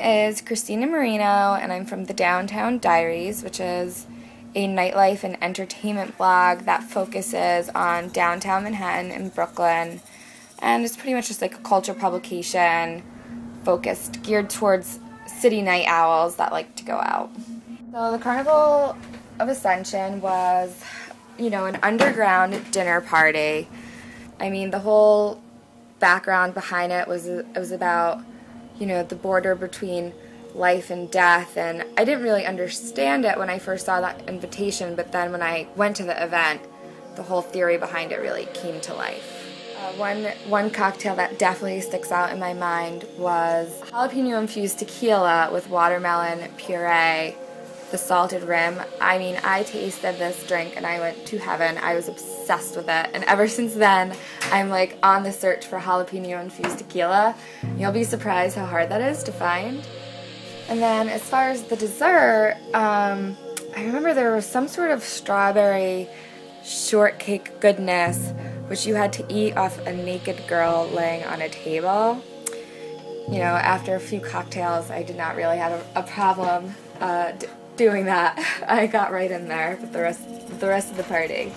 is Christina Marino, and I'm from the Downtown Diaries, which is a nightlife and entertainment blog that focuses on downtown Manhattan and Brooklyn, and it's pretty much just like a culture publication geared towards city night owls that like to go out. So the Carnival of Ascension was, an underground dinner party. I mean, the whole background behind it was about, the border between life and death, and I didn't really understand it when I first saw that invitation, but then when I went to the event, the whole theory behind it really came to life. One cocktail that definitely sticks out in my mind was jalapeno-infused tequila with watermelon puree, the salted rim. I mean, I tasted this drink and I went to heaven. I was obsessed with it, and ever since then, I'm like on the search for jalapeno-infused tequila. You'll be surprised how hard that is to find. And then as far as the dessert, I remember there was some sort of strawberry shortcake goodness which you had to eat off a naked girl laying on a table. After a few cocktails, I did not really have a problem doing that. I got right in there with the rest of the party.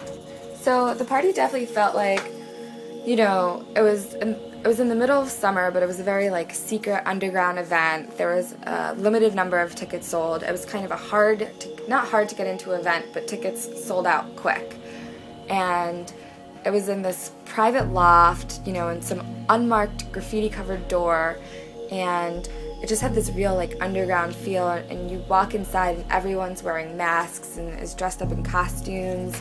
So the party definitely felt like, it was in the middle of summer, but it was a very like secret underground event. There was a limited number of tickets sold. It was kind of not hard to get into event, but tickets sold out quick. And it was in this private loft, in some unmarked graffiti-covered door, and it just had this real like underground feel, and you walk inside and everyone's wearing masks and is dressed up in costumes.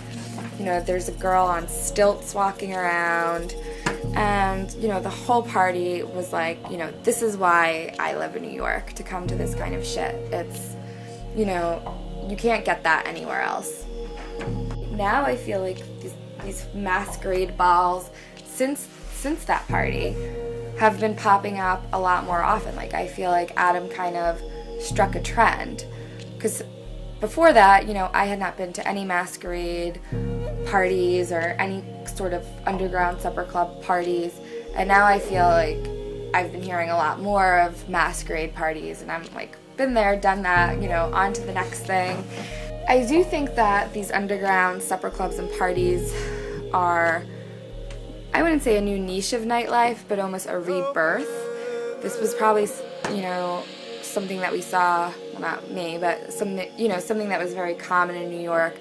There's a girl on stilts walking around, and the whole party was like, this is why I live in New York, to come to this kind of shit. It's, you can't get that anywhere else. Now I feel like these masquerade balls, since that party, have been popping up a lot more often. Like, I feel like Adam kind of struck a trend, because before that, I had not been to any masquerade parties or any sort of underground supper club parties, and now I feel like I've been hearing a lot more of masquerade parties, and I'm like, been there, done that, on to the next thing. I do think that these underground supper clubs and parties are, I wouldn't say a new niche of nightlife, but almost a rebirth. This was probably, something that we saw, well, not me, but something that was very common in New York,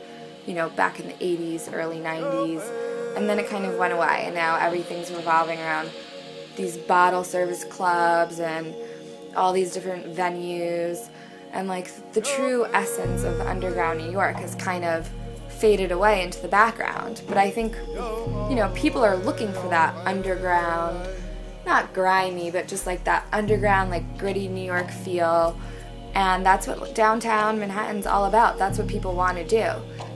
back in the 80s, early 90s, and then it kind of went away, and now everything's revolving around these bottle service clubs and all these different venues, and like the true essence of underground New York has kind of faded away into the background. But I think, people are looking for that underground, not grimy, but just like that underground, like gritty New York feel. And that's what downtown Manhattan's all about. That's what people want to do.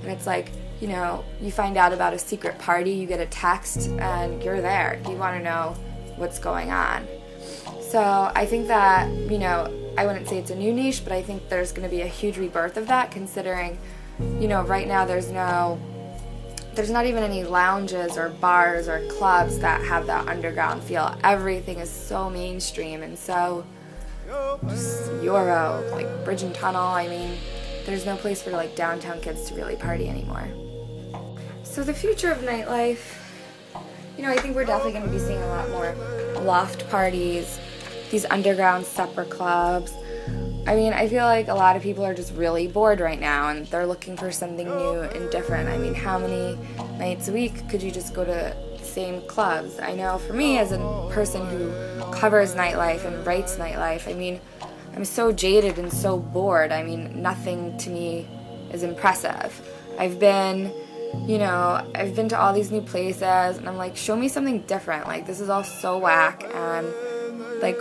And it's like, you find out about a secret party, you get a text, and you're there. You want to know what's going on. So I think that, I wouldn't say it's a new niche, but I think there's going to be a huge rebirth of that, considering, right now there's not even any lounges or bars or clubs that have that underground feel. Everything is so mainstream and so just Euro, like Bridge and Tunnel. I mean, there's no place for like downtown kids to really party anymore. So the future of nightlife, I think we're definitely going to be seeing a lot more loft parties, these underground supper clubs. I mean, I feel like a lot of people are just really bored right now, and they're looking for something new and different. I mean, how many nights a week could you just go to the same clubs? I know for me, as a person who covers nightlife and writes nightlife, I mean, I'm so jaded and so bored. I mean, nothing to me is impressive. I've been to all these new places, and I'm like, show me something different. Like, this is all so whack, and like,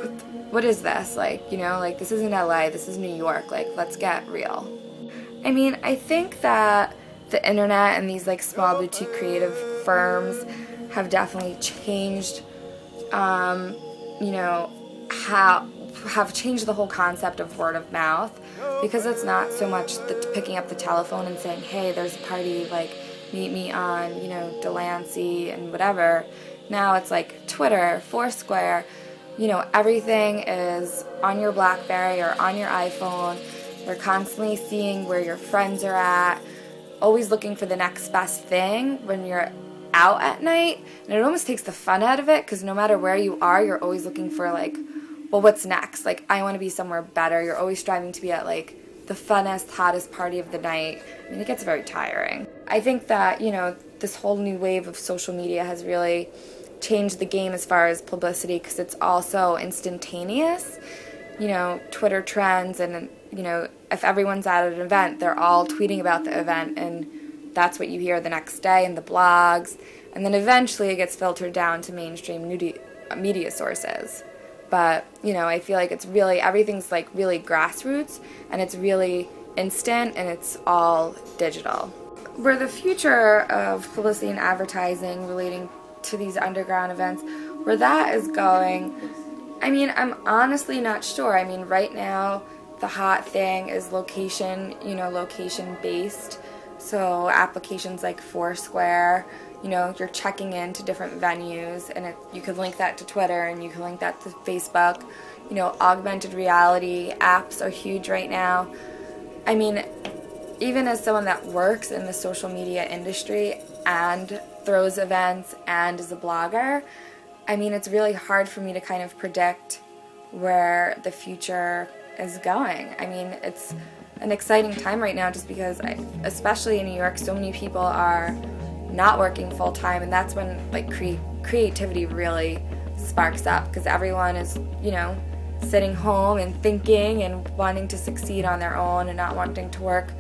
what is this? Like, this isn't LA, this is New York. Like, let's get real. I mean, I think that the internet and these like small boutique creative firms have definitely changed, have changed the whole concept of word of mouth, because it's not so much picking up the telephone and saying, hey, there's a party, like, meet me on, Delancey and whatever. Now it's like Twitter, Foursquare, everything is on your BlackBerry or on your iPhone. You're constantly seeing where your friends are at, always looking for the next best thing when you're out at night. And it almost takes the fun out of it, because no matter where you are, you're always looking for, well, what's next? I want to be somewhere better. You're always striving to be at, the funnest, hottest party of the night. It gets very tiring. I think that, this whole new wave of social media has really changed the game as far as publicity, because it's also instantaneous. Twitter trends, and, if everyone's at an event, they're all tweeting about the event, and that's what you hear the next day in the blogs, and then eventually it gets filtered down to mainstream media sources. But, I feel like it's really, everything's really grassroots, and it's really instant, and it's all digital. Where the future of publicity and advertising relating to these underground events, where that is going, I'm honestly not sure. Right now, the hot thing is location based. So applications like Foursquare, you're checking into different venues, and you could link that to Twitter, and you can link that to Facebook. Augmented reality apps are huge right now. Even as someone that works in the social media industry and throws events and is a blogger, it's really hard for me to kind of predict where the future is going. It's an exciting time right now, just because, especially in New York, so many people are not working full-time, and that's when creativity really sparks up, because everyone is, sitting home and thinking and wanting to succeed on their own and not wanting to work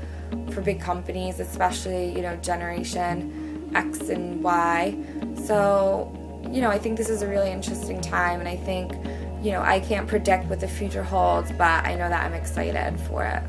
for big companies, especially, Generation X and Y. So, I think this is a really interesting time, and I think, I can't predict what the future holds, but I know that I'm excited for it.